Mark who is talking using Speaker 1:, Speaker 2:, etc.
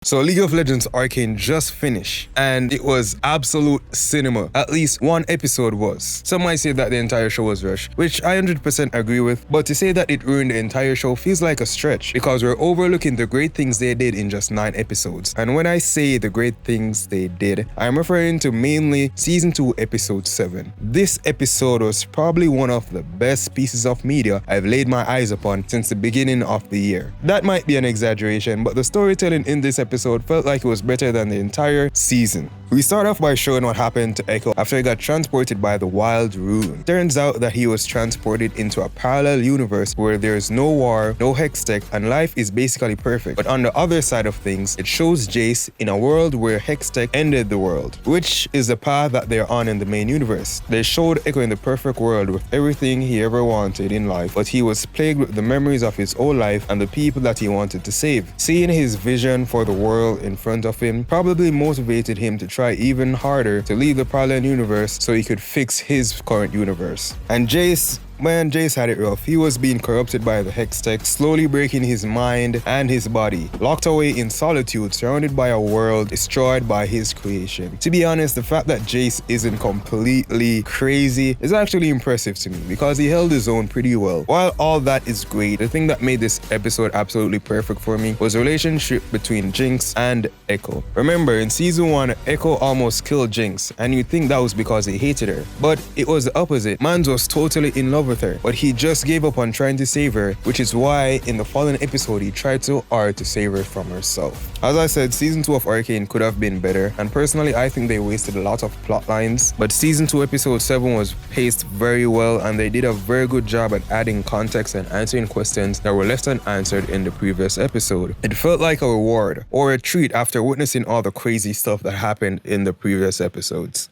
Speaker 1: So League of Legends Arcane just finished and it was absolute cinema. At least one episode was. Some might say that the entire show was rushed, which I 100% agree with, but to say that it ruined the entire show feels like a stretch because we're overlooking the great things they did in just 9 episodes. And when I say the great things they did, I'm referring to mainly season 2 episode 7. This episode was probably one of the best pieces of media I've laid my eyes upon since the beginning of the year. That might be an exaggeration, but the storytelling in this episode felt like it was better than the entire season. We start off by showing what happened to Echo after he got transported by the Wild Rune. Turns out that he was transported into a parallel universe where there's no war, no Hextech, and life is basically perfect. But on the other side of things, it shows Jace in a world where Hextech ended the world, which is the path that they're on in the main universe. They showed Echo in the perfect world with everything he ever wanted in life, but he was plagued with the memories of his old life and the people that he wanted to save. Seeing his vision for the world in front of him probably motivated him to try even harder to leave the parallel universe so he could fix his current universe. And Jace had it rough. He was being corrupted by the Hextech, slowly breaking his mind and his body, locked away in solitude, surrounded by a world destroyed by his creation. To be honest, the fact that Jace isn't completely crazy is actually impressive to me because he held his own pretty well. While all that is great, the thing that made this episode absolutely perfect for me was the relationship between Jinx and Echo. Remember, in season 1, Echo almost killed Jinx, and you'd think that was because he hated her. But it was the opposite. Mans was totally in love with her, but he just gave up on trying to save her, which is why in the following episode he tried so hard to save her from herself. As I said, season 2 of Arcane could have been better, and personally I think they wasted a lot of plot lines, but season 2 episode 7 was paced very well and they did a very good job at adding context and answering questions that were left unanswered in the previous episode. It felt like a reward or a treat after witnessing all the crazy stuff that happened in the previous episodes.